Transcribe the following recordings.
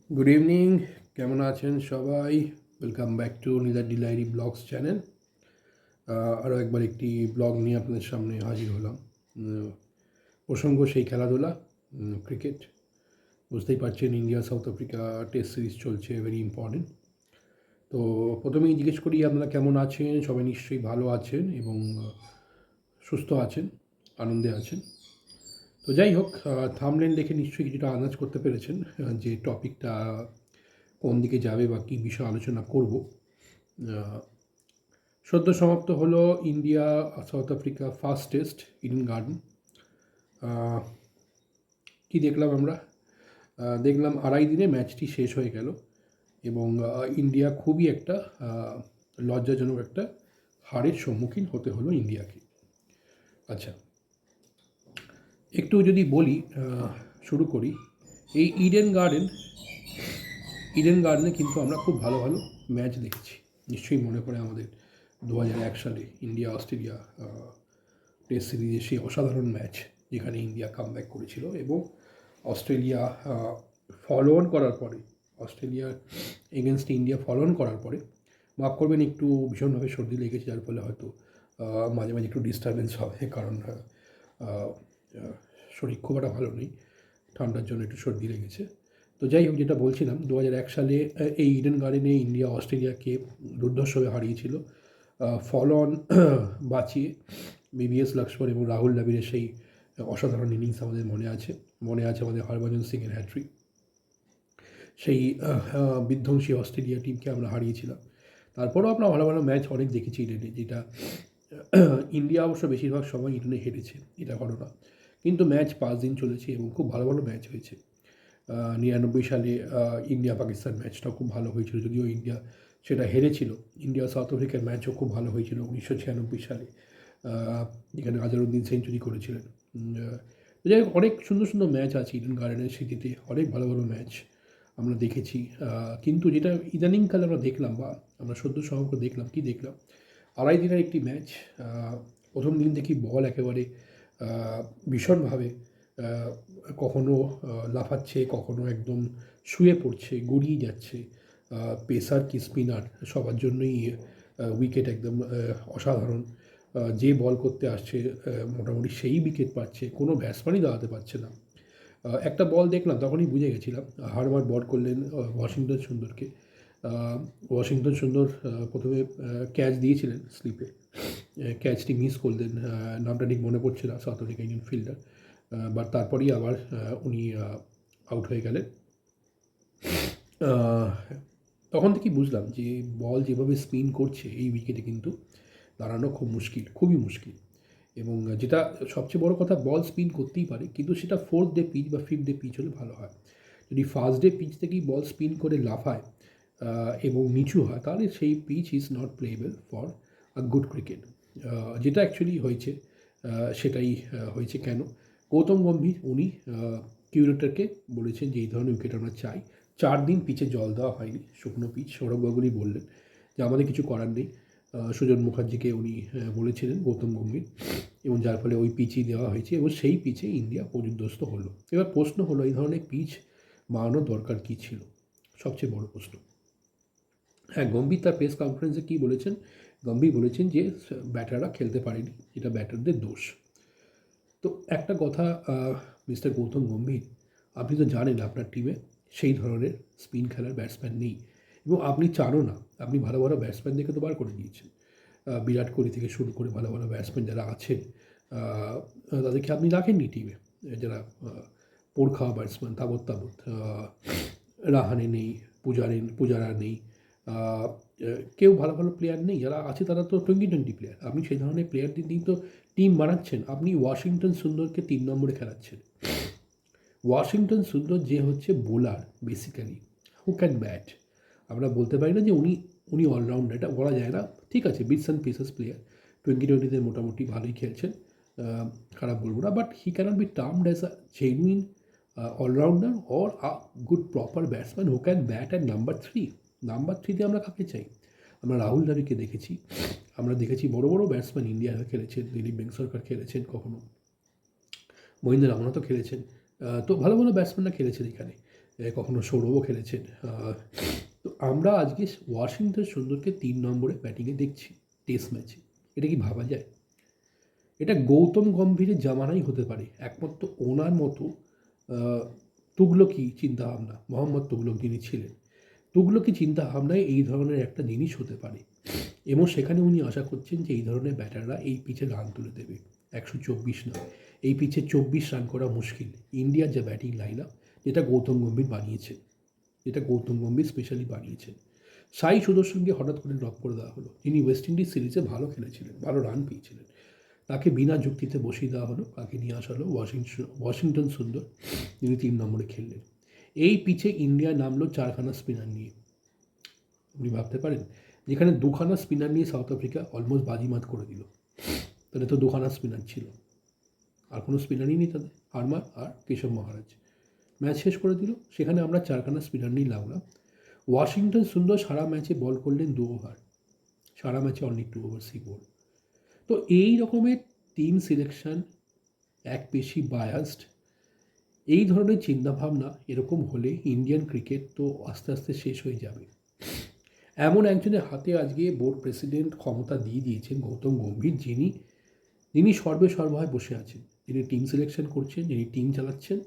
Good evening, কেমন আছেন সবাই? ওয়েলকাম ব্যাক টু নিদার ডিলাইরি ব্লগস চ্যানেল। আরও একবার একটি ব্লগ নিয়ে আপনাদের সামনে হাজির হলাম। প্রসঙ্গ সেই খেলাধুলা, ক্রিকেট। বুঝতেই পারছেন, India south Africa test series চলছে, ভেরি ইম্পর্টেন্ট। তো প্রথমেই জিজ্ঞেস করি আপনারা কেমন আছেন। সবাই নিশ্চয়ই ভালো আছেন এবং সুস্থ আছেন, আনন্দে আছেন। তো যাই হোক, থাম্বনেল দেখে নিশ্চয়ই কিছুটা আন্দাজ করতে পেরেছেন যে টপিকটা কোন দিকে যাবে বা কী বিষয়ে আলোচনা করব। সদ্য সমাপ্ত হলো India south Africa first test, Eden garden. কি দেখলাম আমরা? দেখলাম আড়াই দিনে ম্যাচটি শেষ হয়ে গেল এবং ইন্ডিয়া খুবই একটা লজ্জাজনক একটা হারের সম্মুখীন হতে হলো ইন্ডিয়াকে। আচ্ছা, একটু যদি বলি, শুরু করি। এই ইডেন গার্ডেনে কিন্তু আমরা খুব ভালো ভালো ম্যাচ দেখেছি। নিশ্চয়ই মনে পড়ে আমাদের 2001 সালে ইন্ডিয়া অস্ট্রেলিয়া টেস্ট সিরিজে সেই অসাধারণ ম্যাচ, যেখানে ইন্ডিয়া কামব্যাক করেছিল এবং অস্ট্রেলিয়া ফলো অন করার পরে, অস্ট্রেলিয়ার এগেনস্টে ইন্ডিয়া ফলো অন করার পরে, মাফ করবেন একটু ভীষণভাবে সর্দি লেগেছে, যার ফলে হয়তো মাঝে মাঝে একটু ডিস্টারবেন্স হবে, কারণ শরীর খুব একটা ভালো নেই, ঠান্ডার জন্য একটু সর্দি লেগেছে। তো যাই হোক, যেটা বলছিলাম, 2001 সালে এই ইডেন গার্ডেনে ইন্ডিয়া অস্ট্রেলিয়াকে দুর্ধর্ষভাবে হারিয়েছিল, ফলো অন বাঁচিয়ে বিবিএস লক্ষ্মণ এবং রাহুল দ্রাবিড়ের সেই অসাধারণ ইনিংস আমাদের মনে আছে আমাদের হরভজন সিংয়ের হ্যাট্রিক। সেই বিধ্বংসী অস্ট্রেলিয়া টিমকে আমরা হারিয়েছিলাম। তারপরেও আমরা ভালো ভালো ম্যাচ অনেক দেখেছি ইডেনে, যেটা ইন্ডিয়া অবশ্য বেশিরভাগ সময় ইডেনে হেরেছে, এটা ঘটনা। কিন্তু ম্যাচ 5 দিন চলেছে এবং খুব ভালো ভালো ম্যাচ হয়েছে। 99 সালে ইন্ডিয়া পাকিস্তান ম্যাচটাও খুব ভালো হয়েছিল, যদিও ইন্ডিয়া সেটা হেরেছিল। ইন্ডিয়া সাউথ আফ্রিকার ম্যাচও খুব ভালো হয়েছিল 1996 সালে, যেখানে আজহারউদ্দিন সেঞ্চুরি করেছিলেন। যাই হোক, অনেক সুন্দর সুন্দর ম্যাচ আছে ইডেন গার্ডেনের স্মৃতিতে, অনেক ভালো ভালো ম্যাচ আমরা দেখেছি। কিন্তু যেটা ইদানিংকালে আমরা দেখলাম, বা আমরা সদ্য সমাপ্ত দেখলাম, কি দেখলাম, আড়াই দিনের একটি ম্যাচ। প্রথম দিন থেকে বল একেবারে ভীষণভাবে কখনো লাফাচ্ছে, কখনো একদম শুয়ে পড়ছে, গড়িয়ে যাচ্ছে। পেসার কি স্পিনার, সবার জন্যই উইকেট একদম অসাধারণ। যে বল করতে আসছে মোটামুটি সেই উইকেট পাচ্ছে, কোনো ব্যাটসম্যানই দাঁড়াতে পারছে না। একটা বল দেখলাম, তখনই বুঝে গেছিলাম। হার্ভার্ড বল করলেন ওয়াশিংটন সুন্দরকে। ওয়াশিংটন সুন্দর প্রথমে ক্যাচ দিয়েছিলেন স্লিপে, ক্যাচটি মিস করলেন, নামটা ঠিক মনে পড়ছে না, south Africa Indian fielder. But তারপরেই আবার উনি আউট হয়ে গেলেন। তখন থেকেই বুঝলাম যে বল যেভাবে স্পিন করছে এই উইকেটে কিন্তু দাঁড়ানো খুব মুশকিল, খুবই মুশকিল। এবং যেটা সবচেয়ে বড় কথা, বল স্পিন করতেই পারে, কিন্তু সেটা 4th ডে পিচ বা 5th ডে পিচ হলে ভালো হয়। যদি ফার্স্ট ডে পিচ থেকেই বল স্পিন করে লাফায় এবং নিচু হয়, তাহলে সেই pitch is not playable for a good cricket. যেটা অ্যাকচুয়ালি হয়েছে, সেটাই হয়েছে। কেন? গৌতম গম্ভীর উনি কিউরেটরকে বলেছেন যে এই ধরনের উইকেট আমরা চাই। 4 দিন পিচে জল দেওয়া হয়নি, শুকনো পিচ। সৌরভ গাঙ্গুলি বললেন যে আমাদের কিছু করার নেই। সুজন মুখার্জিকে উনি বলেছিলেন, গৌতম গম্ভীর, এবং যার ফলে ওই পিচই দেওয়া হয়েছে এবং সেই পিচে ইন্ডিয়া পর্যুদস্ত হলো। এবার প্রশ্ন হলো, এই ধরনের পিচ বানানোর দরকার কী ছিল? সবচেয়ে বড় প্রশ্ন। হ্যাঁ, গম্ভীর তার প্রেস কনফারেন্সে কী বলেছেন? গম্ভীর বলেছেন যে ব্যাটাররা খেলতে পারেনি, এটা ব্যাটারদের দোষ। তো একটা কথা, মিস্টার গৌতম গম্ভীর, আপনি তো জানেন আপনার টিমে সেই ধরনের স্পিন খেলার ব্যাটসম্যান নেই এবং আপনি চানও না। আপনি ভালো ভালো ব্যাটসম্যানদেরকে তো বার করে দিয়েছেন। বিরাট কোহলি থেকে শুরু করে ভালো ভালো ব্যাটসম্যান যারা আছেন, তাদেরকে আপনি রাখেননি টিমে। যারা পোড় খাওয়া ব্যাটসম্যান, তাবৎ রাহানে নেই, পূজারা নেই, কেউ ভালো ভালো প্লেয়ার নেই। যারা আছে তারা তো 20-20 প্লেয়ার। আপনি সেই ধরনের প্লেয়ারদের দিন তো টিম বানাচ্ছেন। আপনি ওয়াশিংটন সুন্দরকে 3 নম্বরে খেলাচ্ছেন। ওয়াশিংটন সুন্দর যে হচ্ছে bowler basically, who can bat. আমরা বলতে পারি না যে উনি উনি অলরাউন্ডার, এটা বলা যায় না। ঠিক আছে, বিটস অ্যান্ড পিসেস প্লেয়ার, 20-20তে মোটামুটি ভালোই খেলছেন, খারাপ বলবো না, but he cannot be termed as a genuine allrounder or a good proper batsman who can bat at number 3। Number 3তে আমরা কাকে চাই? আমরা রাহুল দ্রাবিড়কে দেখেছি, আমরা দেখেছি বড় বড় ব্যাটসম্যান ইন্ডিয়া হয়ে খেলেছেন, দিলীপ বেঙ্গসরকার খেলেছেন, কখনো মহিন্দ্র রামনাথও খেলেছেন। তো ভালো ভালো ব্যাটসম্যানরা খেলেছেন এখানে। কখনো সৌরভও খেলেছেন। তো আমরা আজকে ওয়াশিংটন সুন্দরকে 3 নম্বরে ব্যাটিংয়ে দেখছি টেস্ট ম্যাচে। এটা কি ভাবা যায়? এটা গৌতম গম্ভীরের জামানাই হতে পারে। একমাত্র ওনার মতো আহ, তুগলকি চিন্তাভাবনা, মোহাম্মদ তুগলক যিনি ছিলেন, তুগলকি চিন্তাভাবনায় এই ধরনের একটা জিনিস হতে পারে এবং সেখানে উনি আশা করছেন যে এই ধরনের ব্যাটাররা এই পিচে রান তুলে দেবে। 124 নয়, এই পিচে 24 রান করা মুশকিল। ইন্ডিয়ার যে ব্যাটিং লাইন আপ, যেটা গৌতম গম্ভীর বানিয়েছে, যেটা গৌতম গম্ভীর স্পেশালি বানিয়েছেন। সাই সুদর্শনকে হঠাৎ করে ড্রপ করে দেওয়া হলো, যিনি ওয়েস্ট ইন্ডিজ সিরিজে ভালো খেলেছিলেন, ভালো রান পেয়েছিলেন। তাকে বিনা যুক্তিতে বসিয়ে দেওয়া হলো, তাকে নিয়ে আসা হলো ওয়াশিংটন সুন্দর, যিনি 3 নম্বরে খেললেন। এই পিচে ইন্ডিয়া নামলো 4খানা স্পিনার নিয়ে। আপনি ভাবতে পারেন, যেখানে 2খানা স্পিনার নিয়ে সাউথ আফ্রিকা অলমোস্ট বাজিমাত করে দিল। তাহলে তো 2খানা স্পিনার ছিল, আর কোনো স্পিনারই নেই তাদের, হারমার আর কেশব মহারাজ। ম্যাচ শেষ করে দিল। সেখানে আমরা 4খানা স্পিনার নিয়ে লাগলাম। ওয়াশিংটন সুন্দর সারা ম্যাচে বল করলেন 2 ওভার, সারা ম্যাচে অনলি 2 ওভার 6 বল। তো এই রকমের টিম সিলেকশন, এক বেশি বায়াসড, এই ধরনের চিন্তাভাবনা এরকম হলে ইন্ডিয়ান ক্রিকেট তো আস্তে আস্তে শেষ হয়ে যাবে। এমন একজনের হাতে আজকে বোর্ড প্রেসিডেন্ট ক্ষমতা দিয়ে দিয়েছেন গৌতম গম্ভীর, যিনি যিনি সর্বহায় বসে আছেন, যিনি টিম সিলেকশন করছেন, যিনি টিম চালাচ্ছেন,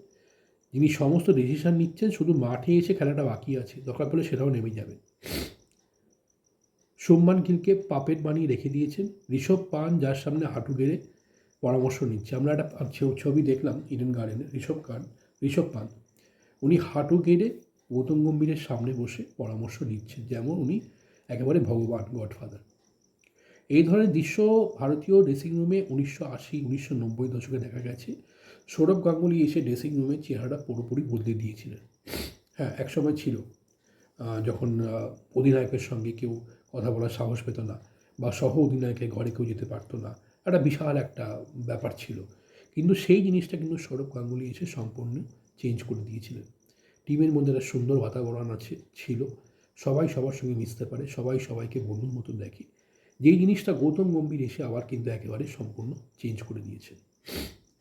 যিনি সমস্ত ডিসিশন নিচ্ছেন। শুধু মাঠে এসে খেলাটা বাকি আছে, দরকার পড়লে সেটাও নেমে যাবেন। শুভমান গিলকে পাপেট বানিয়ে রেখে দিয়েছেন। ঋষভ পান যার সামনে হাঁটু গেড়ে পরামর্শ নিচ্ছে। আমরা একটা ছবি দেখলাম ইডেন গার্ডেনে, ঋষভ পান উনি হাঁটু গেড়ে গৌতম গম্ভীরের সামনে বসে পরামর্শ নিচ্ছেন, যেমন উনি একেবারে ভগবান, গডফাদার। এই ধরনের দৃশ্য ভারতীয় ড্রেসিং রুমে 1980 1990 দশকে দেখা গেছে। সৌরভ গাঙ্গুলি এসে ড্রেসিং রুমের চেহারাটা পুরোপুরি বদলে দিয়েছিলেন। হ্যাঁ, একসময় ছিল যখন অধিনায়কের সঙ্গে কেউ কথা বলার সাহস পেত না, বা সহ অধিনায়কের ঘরে কেউ যেতে পারতো না, একটা বিশাল একটা ব্যাপার ছিল। কিন্তু সেই জিনিসটা কিন্তু সৌরভ গাঙ্গুলি এসে সম্পূর্ণ চেঞ্জ করে দিয়েছিলেন। টিমের মধ্যে একটা সুন্দর বাতাবরণ ছিল, সবাই সবার সঙ্গে মিশতে পারে, সবাই সবাইকে বন্ধুর মতো দেখে। যেই জিনিসটা গৌতম গম্ভীর এসে আবার কিন্তু একেবারে সম্পূর্ণ চেঞ্জ করে দিয়েছেন।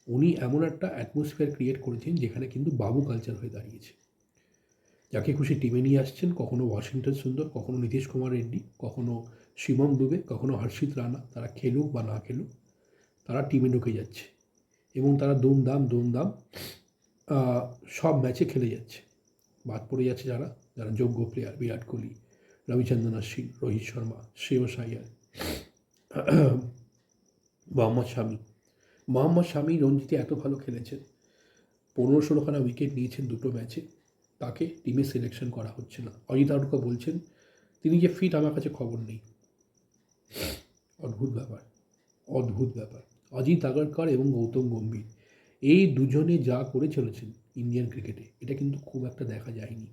উনি এমন একটা অ্যাটমসফিয়ার ক্রিয়েট করেছেন যেখানে কিন্তু বাবু কালচার হয়ে দাঁড়িয়েছে। যাকে খুশি টিমে নিয়ে আসছেন, কখনো ওয়াশিংটন সুন্দর, কখনো নীতিশ কুমার রেড্ডি, কখনো শিবম দুবে, কখনো হর্ষিত রানা। তারা খেলুক বা না খেলুক, তারা টিমে ঢুকে যাচ্ছে এবং তারা দুমদাম সব ম্যাচে খেলে যাচ্ছে। বাদ পড়ে যাচ্ছে যারা যারা যোগ্য প্লেয়ার, বিরাট কোহলি, রবিচন্দ্রন অশ্বিন, রোহিত শর্মা, শ্রেয়স আয়ার, মোহাম্মদ শামি। মোহাম্মদ শামি রঞ্জিতে এত ভালো খেলেছেন, 15-16খানা উইকেট নিয়েছেন 2টো ম্যাচে, তাকে টিমে সিলেকশন করা হচ্ছে না। অজিত আরুকা বলছেন তিনি যে ফিট, আমার কাছে খবর নেই। অদ্ভুত ব্যাপার, অদ্ভুত ব্যাপার। অজিত আগারকর এবং গৌতম গম্ভীর, এই দুজনে যা করে চলেছেন ইন্ডিয়ান ক্রিকেটে, এটা কিন্তু খুব একটা দেখা যায়নি।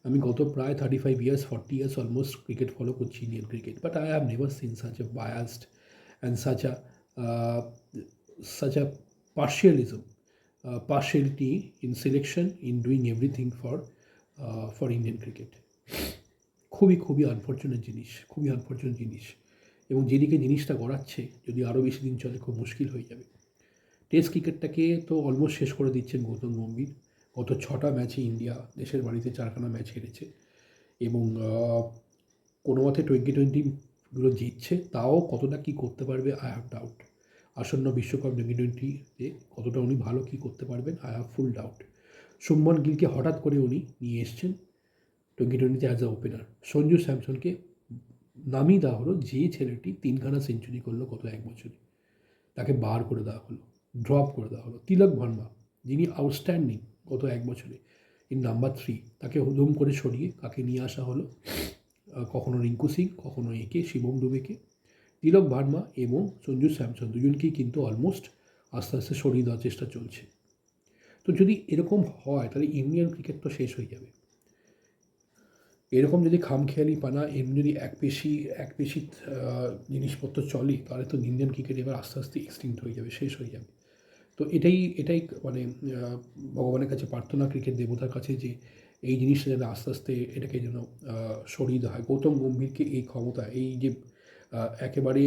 আমি গত প্রায় 35 years 40 years almost cricket follow করছি, Indian cricket, but I have never seen such a biased and such a partialism, partiality in selection, in doing everything for Indian cricket. খুবই আনফর্চুনেট জিনিস, খুবই আনফর্চুনেট জিনিস। এবং যেদিকে জিনিসটা গড়াচ্ছে, যদি আরও বেশি দিন চলে, খুব মুশকিল হয়ে যাবে। টেস্ট ক্রিকেটটাকে তো অলমোস্ট শেষ করে দিচ্ছেন গৌতম গম্ভীর। গত 6টা ম্যাচে ইন্ডিয়া দেশের বাড়িতে 4খানা ম্যাচ হেরেছে এবং কোনো মতে টোয়েন্টিগুলো জিতছে, তাও কতটা কী করতে পারবে আই হ্যাভ ডাউট। আসন্ন বিশ্বকাপ 2020-তে কতটা উনি ভালো কী করতে পারবেন I have full doubt. Shubman গিলকে হঠাৎ করে উনি নিয়ে এসছেন 2020-তে অ্যাজ আ ওপেনার। সঞ্জু স্যামসনকে নামিয়ে দেওয়া হলো, যে ছেলেটি 3খানা সেঞ্চুরি করলো গত 1 বছরে, তাকে বার করে দেওয়া হলো, ড্রপ করে দেওয়া হলো। তিলক ভার্মা, যিনি আউটস্ট্যান্ডিং গত 1 বছরে ইন নাম্বার 3, তাকে হুদুম করে সরিয়ে কাকে নিয়ে আসা হলো, কখনো রিঙ্কু সিং, কখনো একে শিবম দুবেকে। তিলক ভার্মা এবং সঞ্জু স্যামসন দুজনকেই কিন্তু অলমোস্ট আস্তে আস্তে সরিয়ে দেওয়ার চেষ্টা চলছে। তো যদি এরকম হয়, তাহলে ইন্ডিয়ান ক্রিকেট তো শেষ হয়ে যাবে। এরকম যদি খামখেয়ালি পানা, এমনি যদি একপেশি জিনিসপত্র চলে, তাহলে তো ইন্ডিয়ান ক্রিকেট এবার আস্তে আস্তে এক্সটিংক্ট হয়ে যাবে, শেষ হয়ে যাবে। তো এটাই মানে ভগবানের কাছে প্রার্থনা, ক্রিকেট দেবতার কাছে, যে এই জিনিসটা যেন আস্তে আস্তে এটাকে যেন সরিয়ে দেওয়া হয়। গৌতম গম্ভীরকে এই ক্ষমতা, এই যে একেবারে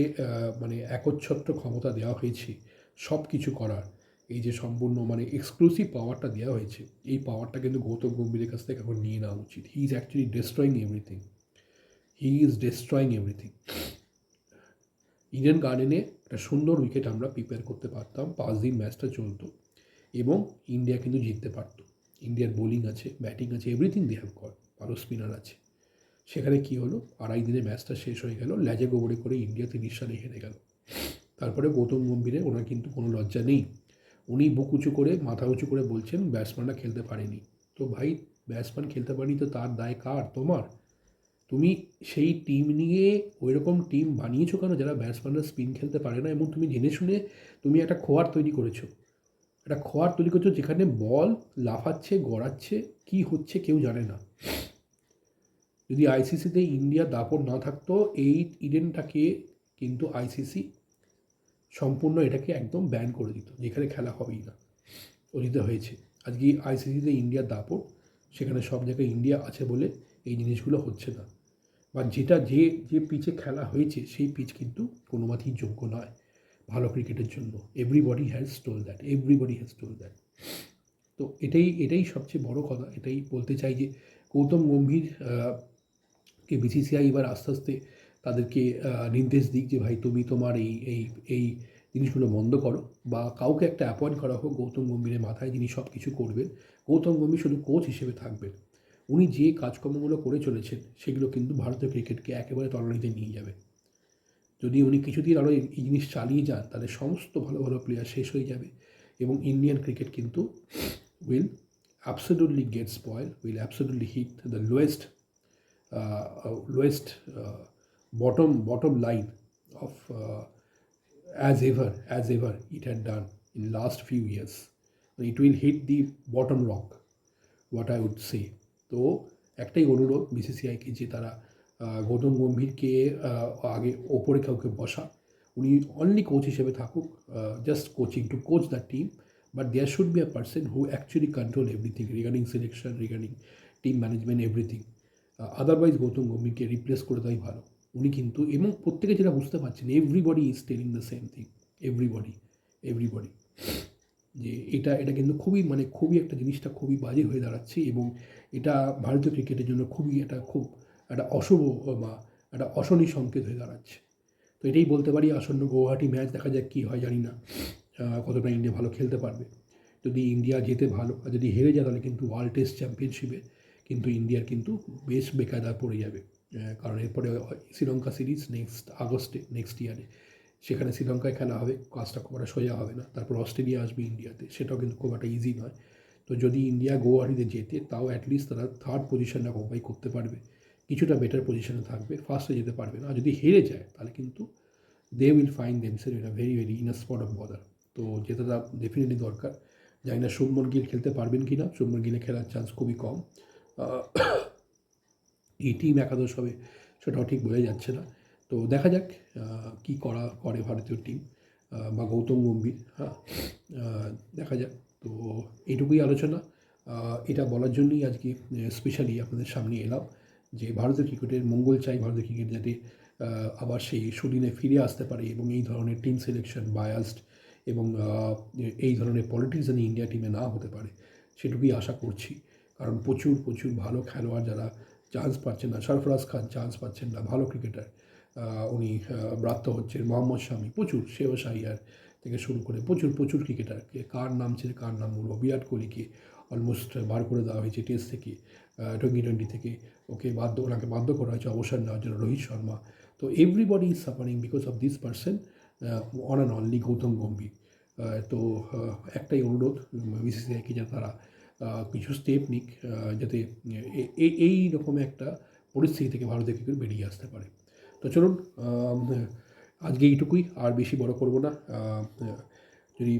মানে একচ্ছত্র ক্ষমতা দেওয়া হয়েছে সব কিছু করার, এই যে সম্পূর্ণ মানে এক্সক্লুসিভ পাওয়ারটা দেওয়া হয়েছে, এই পাওয়ারটা কিন্তু গৌতম গম্ভীরের কাছ থেকে এখন নিয়ে নেওয়া উচিত। He is actually destroying everything, he is destroying everything. Eden গার্ডেনে একটা সুন্দর উইকেট আমরা প্রিপেয়ার করতে পারতাম, 5 দিন ম্যাচটা চলতো এবং ইন্ডিয়া কিন্তু জিততে পারতো। ইন্ডিয়ার বোলিং আছে, ব্যাটিং আছে, এভরিথিং দে হ্যাভ গট, ভালো স্পিনার আছে। সেখানে কী হলো, 2.5 দিনে ম্যাচটা শেষ হয়ে গেল, ল্যাজে গোবরে করে ইন্ডিয়া 30 রানে হেরে গেল। তারপরে গৌতম গম্ভীরে ওনার কিন্তু কোনো লজ্জা নেই, উনি বুক উঁচু করে মাথা উঁচু করে বলছেন ব্যাটসম্যানরা খেলতে পারেনি। তো ভাই, ব্যাটসম্যান খেলতে পারেনি তো তার দায় কার? তোমার। তুমি সেই টিম নিয়ে ওই রকম টিম বানিয়েছো কেন যারা ব্যাটসম্যানরা স্পিন খেলতে পারে না, এবং তুমি জেনে শুনে তুমি একটা খোয়ার তৈরি করেছো, একটা খোয়ার তৈরি করেছো যেখানে বল লাফাচ্ছে, গড়াচ্ছে, কি হচ্ছে কেউ জানে না। যদি আইসিসিতে ইন্ডিয়া দাপট না থাকতো, এই ইডেনটাকে কিন্তু আইসিসি সম্পূর্ণ এটাকে একদম ব্যান করে দিত, যেখানে খেলা হবেই না। অতীতে হয়েছে। আজকে আইসিসিতে ইন্ডিয়ার দাপট, সেখানে সব জায়গায় ইন্ডিয়া আছে বলে এই জিনিসগুলো হচ্ছে না। বা যেটা যে যে পিচে খেলা হয়েছে সেই পিচ কিন্তু কোনো মতেই যোগ্য নয় ভালো ক্রিকেটের জন্য। Everybody has toll that, everybody has toll that. তো এটাই সবচেয়ে বড় কথা। এটাই বলতে চাই যে গৌতম গম্ভীর কে বিসিসিআই এবার আস্তে আস্তে তাদেরকে নির্দেশ দিক যে ভাই তুমি তোমার এই এই এই জিনিসগুলো বন্ধ করো, বা কাউকে একটা অ্যাপয়েন্ট করা হোক গৌতম গম্ভীরের মাথায়, যিনি সব কিছু করবেন। গৌতম গম্ভীর শুধু কোচ হিসেবে থাকবেন, উনি যে কাজকর্মগুলো করে চলেছেন সেগুলো কিন্তু ভারতীয় ক্রিকেটকে একেবারে তলানিতে নিয়ে যাবে। যদি উনি কিছুদিন আরও এই জিনিস চালিয়ে যান, তাহলে সমস্ত ভালো ভালো প্লেয়ার শেষ হয়ে যাবে এবং ইন্ডিয়ান ক্রিকেট কিন্তু will absolutely get spoil, will absolutely hit the lowest bottom line of as ever it had done in last few years. It will hit the bottom rock, what I would say. তো একটাই অনুরোধ বিসিসিআইকে যে তারা গৌতম গম্ভীরকে আগে ওপরে কাউকে বসা, উনি অনলি কোচ হিসেবে থাকুক, just coaching to coach the team, but there should be a person who actually control everything regarding selection, regarding team management, everything. Otherwise Gautam গম্ভীরকে রিপ্লেস করে দেওয়াই ভালো। উনি কিন্তু, এবং প্রত্যেকে যেটা বুঝতে পারছেন, everybody is telling the same thing, everybody যে এটা কিন্তু খুবই একটা জিনিসটা খুবই বাজে হয়ে দাঁড়াচ্ছে, এবং এটা ভারতীয় ক্রিকেটের জন্য খুব একটা অশুভ বা একটা অশনি সংকেত হয়ে দাঁড়াচ্ছে। তো এটাই বলতে পারি। আসন্ন গৌহাটি ম্যাচ দেখা যাক কী হয়, জানি না কতটা ইন্ডিয়া ভালো খেলতে পারবে। যদি ইন্ডিয়া জেতে ভালো, আর যদি হেরে যায় তাহলে কিন্তু ওয়ার্ল্ড টেস্ট চ্যাম্পিয়নশিপে কিন্তু ইন্ডিয়ার কিন্তু বেশ বেকায়দায় পড়ে যাবে। কারণ এরপরে শ্রীলঙ্কা সিরিজ নেক্সট আগস্টে, নেক্সট ইয়ারে, সেখানে শ্রীলঙ্কায় খেলা হবে, কাজটা খুব একটা সোজা হবে না। তারপর অস্ট্রেলিয়া আসবে ইন্ডিয়াতে, সেটাও কিন্তু খুব একটা ইজি নয়। তো যদি ইন্ডিয়া গৌহাটিতে জেতে, তাও অ্যাটলিস্ট তারা 3rd পজিশনটা অকুপাই করতে পারবে, কিছুটা বেটার পজিশনে থাকবে, ফার্স্টে যেতে পারবে না। আর যদি হেরে যায় তাহলে কিন্তু they will find themselves in a very in a spot of bother. তো জেতাটা ডেফিনেটলি দরকার। জানি না শুভমন গিল খেলতে পারবেন কি না, শুভমন গিলের খেলার চান্স খুবই কম। এই টিম একাদশ হবে সেটাও ঠিক বোঝা যাচ্ছে না। তো দেখা যাক কী করে ভারতীয় টিম বা গৌতম গম্ভীর। হ্যাঁ, দেখা যাক। তো এইটুকুই আলোচনা, এটা বলার জন্যই আজকে স্পেশালি আপনাদের সামনে এলাম যে ভারতীয় ক্রিকেটের মঙ্গল চাই, ভারতীয় ক্রিকেট যাতে আবার সেই সুদিনে ফিরে আসতে পারে, এবং এই ধরনের টিম সিলেকশন বায়াসড এবং এই ধরনের পলিটিক্স যেন ইন্ডিয়া টিমে না হতে পারে, সেটুকুই আশা করছি। কারণ প্রচুর ভালো খেলোয়াড় যারা চান্স পাচ্ছেন না, সরফরাজ খান চান্স পাচ্ছেন না, ভালো ক্রিকেটার, উনি ব্রাত্য হচ্ছেন, মোহাম্মদ শামি, প্রচুর শ্রেয়স আইয়ার থেকে শুরু করে প্রচুর ক্রিকেটারকে, কার নাম ছিল কার নাম বলবো, বিরাট কোহলিকে অলমোস্ট বার করে দেওয়া হয়েছে টেস্ট থেকে, টোয়েন্টি থেকে, ওনাকে বাধ্য করা হয়েছে অবসর নেওয়ার জন্য, রোহিত শর্মা। তো everybody is suffering because of this person, on and only Gautam Gambhir. তো একটাই অনুরোধ বিসিসিআইকে, যাতে তারা কিছু স্টেপ নিক, যাতে এই রকম একটা পরিস্থিতি থেকে ভারতীয় ক্রিকেট বেরিয়ে আসতে পারে। তো চলুন, আজকে এইটুকুই, আর বেশি বড় করব না। যদি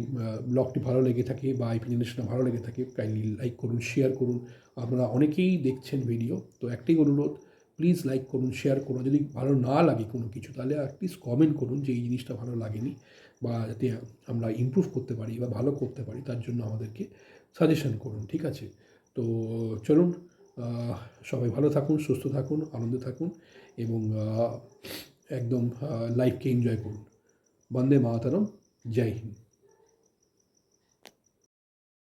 ব্লগটি ভালো লেগে থাকে বা আইপি জেনারেশনটা ভালো লেগে থাকে, কাইন্ডলি লাইক করুন, শেয়ার করুন। আপনারা অনেকেই দেখছেন ভিডিও, তো একটাই অনুরোধ, প্লিজ লাইক করুন, শেয়ার করুন। যদি ভালো না লাগে কোনো কিছু, তাহলে অ্যাটলিস্ট কমেন্ট করুন যে এই জিনিসটা ভালো লাগেনি, বা যাতে আমরা ইমপ্রুভ করতে পারি বা ভালো করতে পারি, তার জন্য আমাদেরকে সাজেশন করুন, ঠিক আছে? তো চলুন, সবাই ভালো থাকুন, সুস্থ থাকুন, আনন্দে থাকুন, এবং একদম লাইফকে এনজয় করুন। বন্দে মাতরম, জয় হিন্দ।